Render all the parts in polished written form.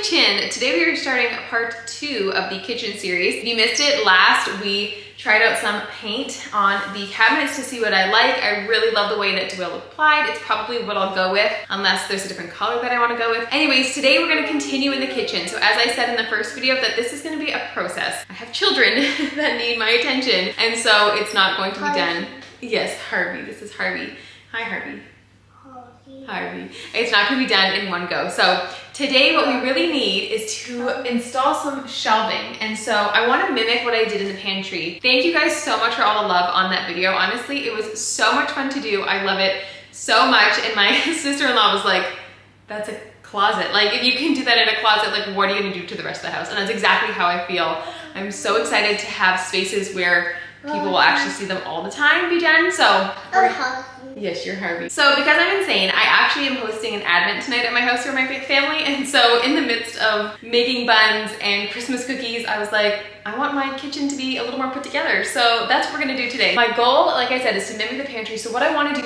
kitchen. Today we are starting part 2 of the kitchen series. If you missed it last, we tried out some paint on the cabinets to see what I like. I really love the way that Dwell applied. It's probably what I'll go with unless there's a different color that I want to go with. Anyways, today we're going to continue in the kitchen. So as I said in the first video, that this is going to be a process. I have children that need my attention, and so it's not going to be done. Yes, Harvey. This is Harvey. Hi, Harvey. Harvey. It's not going to be done in one go. So today what we really need is to install some shelving. And so I want to mimic what I did in the pantry. Thank you guys so much for all the love on that video. Honestly, it was so much fun to do. I love it so much. And my sister-in-law was like, that's a closet. Like, if you can do that in a closet, like, what are you going to do to the rest of the house? And that's exactly how I feel. I'm so excited to have spaces where people will actually see them all the time be done. So yes, you're Harvey. So because I'm insane, I actually am hosting an Advent tonight at my house for my family. And so in the midst of making buns and Christmas cookies, I was like, I want my kitchen to be a little more put together. So that's what we're gonna do today. My goal, like I said, is to mimic the pantry. So what I wanna do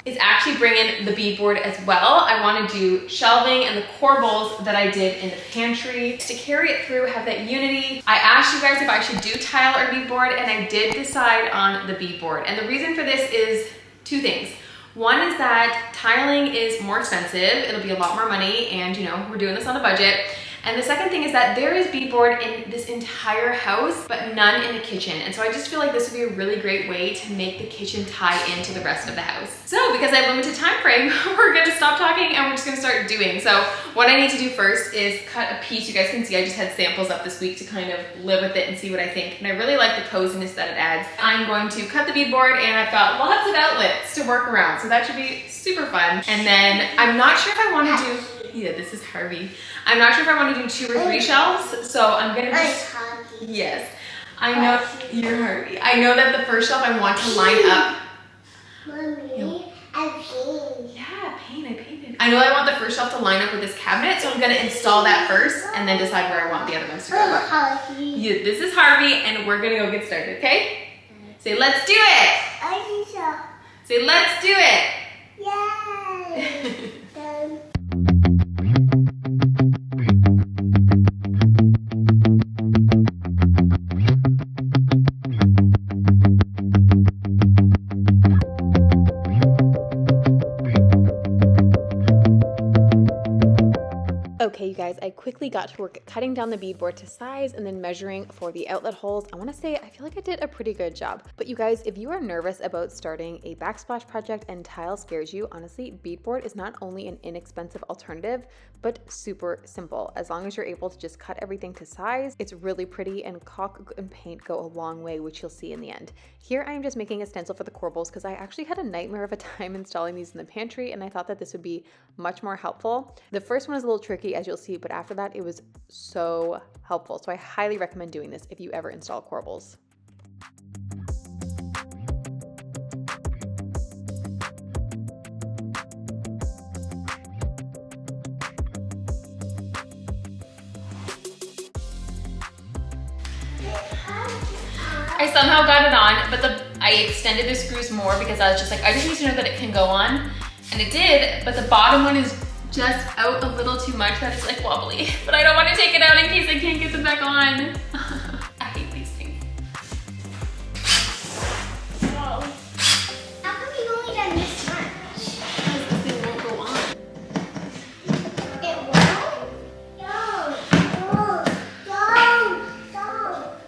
is actually bring in the beadboard as well. I wanna do shelving and the corbels that I did in the pantry. To carry it through, have that unity. I asked you guys if I should do tile or beadboard, and I did decide on the beadboard. And the reason for this is two things. One is that tiling is more expensive. It'll be a lot more money, and you know, we're doing this on a budget. And the second thing is that there is beadboard in this entire house, but none in the kitchen. And so I just feel like this would be a really great way to make the kitchen tie into the rest of the house. So because I have limited time frame, we're gonna stop talking and we're just gonna start doing. So what I need to do first is cut a piece. You guys can see I just had samples up this week to kind of live with it and see what I think. And I really like the coziness that it adds. I'm going to cut the beadboard, and I've got lots of outlets to work around. So that should be super fun. And then I'm not sure if I wanna do, yeah, this is Harvey. I'm not sure if I want to do 2 or 3 shelves, so I'm gonna just, yes. I know, you're Harvey. I know that the first shelf I want to line up. Mommy, I painted. Yeah, I painted. I know I want the first shelf to line up with this cabinet, so I'm gonna install that first and then decide where I want the other ones to go. Yeah, this is Harvey, and we're gonna go get started, okay? Say, let's do it. I think so. Say, let's do it. Yay. Okay, you guys, I quickly got to work cutting down the beadboard to size and then measuring for the outlet holes. I want to say I feel like I did a pretty good job. But you guys, if you are nervous about starting a backsplash project and tile scares you, honestly, beadboard is not only an inexpensive alternative, but super simple. As long as you're able to just cut everything to size, it's really pretty, and caulk and paint go a long way, which you'll see in the end. Here I am just making a stencil for the corbels because I actually had a nightmare of a time installing these in the pantry, and I thought that this would be much more helpful. The first one is a little tricky, as you'll see, but after that it was so helpful. So I highly recommend doing this if you ever install corbels. I somehow got it on, but I extended the screws more because I was just like, I just need to know that it can go on. And it did, but the bottom one is just out a little too much that it's like wobbly. But I don't want to take it out in case I can't get them back on. I hate these things. Whoa. How come you've only done this much? Because this thing won't go on. It won't? Don't.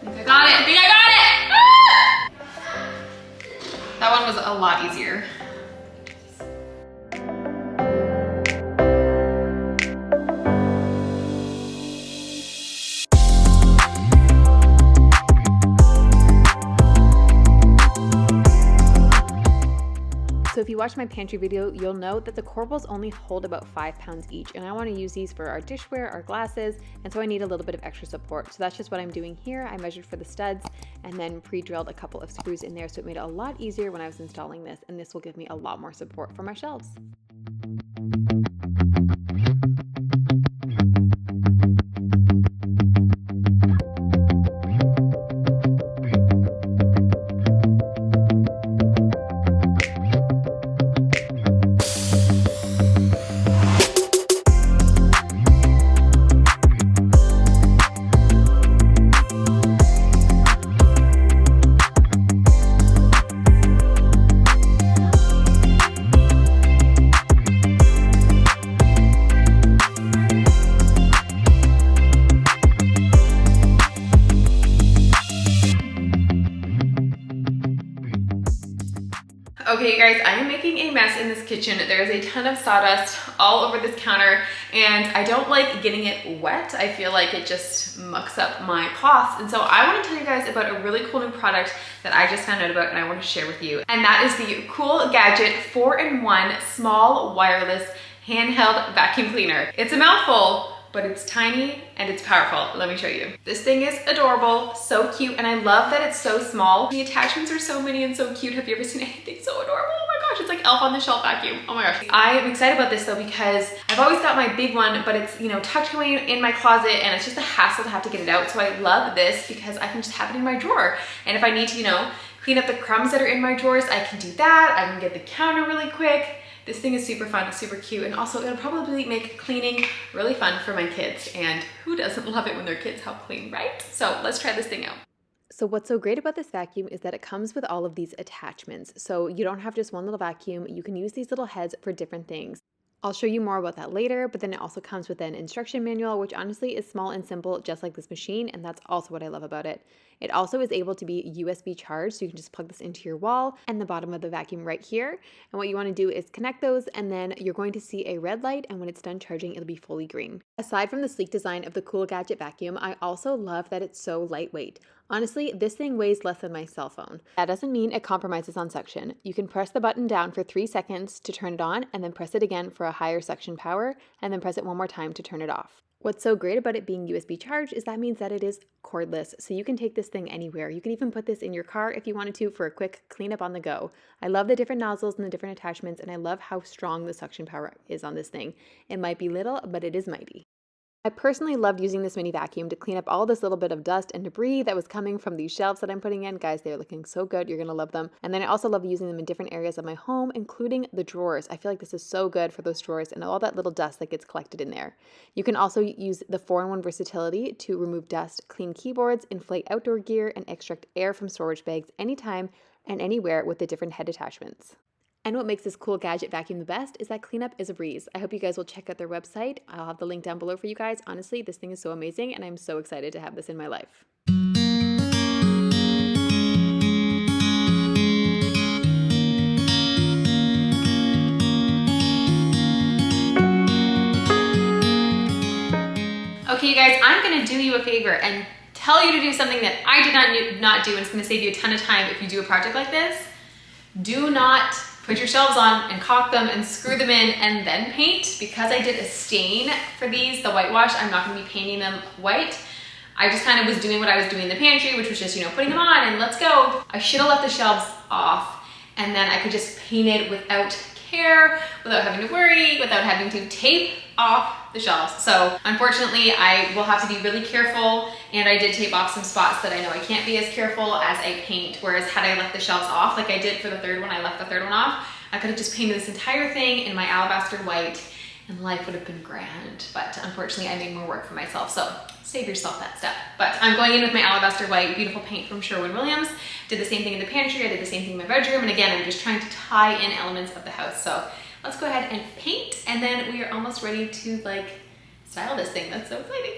I got it. I think I got it. Ah! That one was a lot easier. So if you watch my pantry video, you'll know that the corbels only hold about 5 pounds each, and I want to use these for our dishware, our glasses, and so I need a little bit of extra support. So that's just what I'm doing here. I measured for the studs and then pre-drilled a couple of screws in there, so it made it a lot easier when I was installing this, and this will give me a lot more support for my shelves. Okay, you guys, I am making a mess in this kitchen. There is a ton of sawdust all over this counter, and I don't like getting it wet. I feel like it just mucks up my cloths. And so I want to tell you guys about a really cool new product that I just found out about and I want to share with you. And that is the Cool Gadget 4-in-1 small wireless handheld vacuum cleaner. It's a mouthful, but it's tiny and it's powerful. Let me show you. This thing is adorable, so cute, and I love that it's so small. The attachments are so many and so cute. Have you ever seen anything so adorable? Oh my gosh, it's like Elf on the Shelf vacuum. Oh my gosh. I am excited about this though because I've always got my big one, but it's, you know, tucked away in my closet and it's just a hassle to have to get it out. So I love this because I can just have it in my drawer. And if I need to, you know, clean up the crumbs that are in my drawers, I can do that. I can get the counter really quick. This thing is super fun, super cute, and also it'll probably make cleaning really fun for my kids. And who doesn't love it when their kids help clean, right? So let's try this thing out. So what's so great about this vacuum is that it comes with all of these attachments. So you don't have just one little vacuum. You can use these little heads for different things. I'll show you more about that later, but then it also comes with an instruction manual, which honestly is small and simple, just like this machine, and that's also what I love about it. It also is able to be USB charged, so you can just plug this into your wall and the bottom of the vacuum right here. And what you want to do is connect those, and then you're going to see a red light, and when it's done charging, it'll be fully green. Aside from the sleek design of the Cool Gadget vacuum, I also love that it's so lightweight. Honestly, this thing weighs less than my cell phone. That doesn't mean it compromises on suction. You can press the button down for 3 seconds to turn it on, and then press it again for a higher suction power, and then press it one more time to turn it off. What's so great about it being USB charged is that means that it is cordless, so you can take this thing anywhere. You can even put this in your car if you wanted to for a quick cleanup on the go. I love the different nozzles and the different attachments, and I love how strong the suction power is on this thing. It might be little, but it is mighty. I personally loved using this mini vacuum to clean up all this little bit of dust and debris that was coming from these shelves that I'm putting in. Guys, they're looking so good. You're gonna love them. And then I also love using them in different areas of my home, including the drawers. I feel like this is so good for those drawers and all that little dust that gets collected in there. You can also use the 4-in-1 versatility to remove dust, clean keyboards, inflate outdoor gear, and extract air from storage bags anytime and anywhere with the different head attachments. And what makes this Cool Gadget vacuum the best is that cleanup is a breeze. I hope you guys will check out their website. I'll have the link down below for you guys. Honestly, this thing is so amazing and I'm so excited to have this in my life. Okay, you guys, I'm gonna do you a favor and tell you to do something that I did not do, and it's gonna save you a ton of time if you do a project like this. Do not put your shelves on and caulk them and screw them in and then paint. Because I did a stain for these, the whitewash, I'm not gonna be painting them white. I just kind of was doing what I was doing in the pantry, which was just, you know, putting them on and let's go. I should have left the shelves off, and then I could just paint it without care, without having to worry, without having to tape off the shelves. So unfortunately, I will have to be really careful, and I did tape off some spots that I know I can't be as careful as I paint, whereas had I left the shelves off like I did for the third one, I left the third one off, I could have just painted this entire thing in my alabaster white and life would have been grand. But unfortunately, I made more work for myself, so save yourself that step. But I'm going in with my alabaster white, beautiful paint from Sherwin-Williams. Did the same thing in the pantry, I did the same thing in my bedroom, and again, I'm just trying to tie in elements of the house. So let's go ahead and paint, and then we are almost ready to like style this thing. That's so exciting.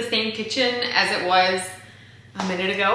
the same kitchen as it was a minute ago,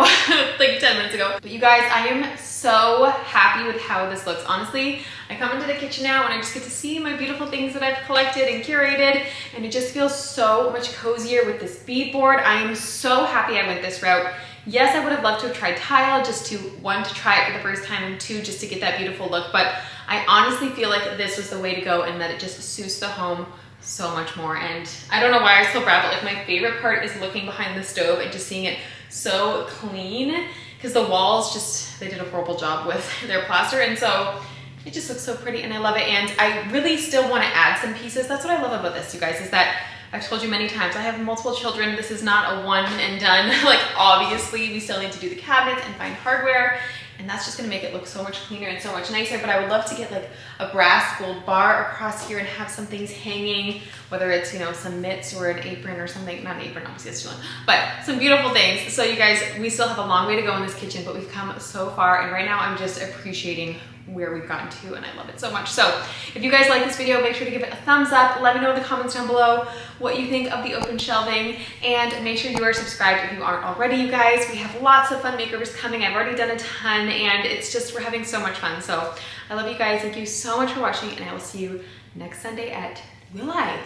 like 10 minutes ago. But you guys, I am so happy with how this looks. Honestly, I come into the kitchen now and I just get to see my beautiful things that I've collected and curated, and it just feels so much cozier with this beadboard. I am so happy I went this route. Yes, I would have loved to have tried tile, just to, one, to try it for the first time, and two, just to get that beautiful look. But I honestly feel like this was the way to go and that it just suits the home so much more. And I don't know why I still grab it. Like, my favorite part is looking behind the stove and just seeing it so clean, because the walls just, they did a horrible job with their plaster, and so it just looks so pretty and I love it. And I really still want to add some pieces. That's what I love about this, you guys, is that I've told you many times, I have multiple children. This is not a one and done. Like, obviously we still need to do the cabinets and find hardware, and that's just gonna make it look so much cleaner and so much nicer. But I would love to get like a brass gold bar across here and have some things hanging, whether it's, you know, some mitts or an apron or something. Not an apron, obviously it's too long, but some beautiful things. So you guys, we still have a long way to go in this kitchen, but we've come so far, and right now I'm just appreciating where we've gotten to, and I love it so much. So if you guys like this video, make sure to give it a thumbs up. Let me know in the comments down below what you think of the open shelving, and make sure you are subscribed if you aren't already, you guys. We have lots of fun makeovers coming. I've already done a ton, and it's just, we're having so much fun. So I love you guys. Thank you so much for watching, and I will see you next Sunday at, will I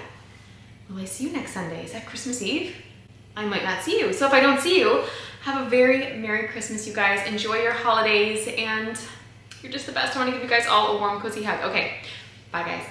see you next Sunday? Is that Christmas Eve? I might not see you. So if I don't see you, have a very Merry Christmas, you guys. Enjoy your holidays, and you're just the best. I want to give you guys all a warm, cozy hug. Okay, bye guys.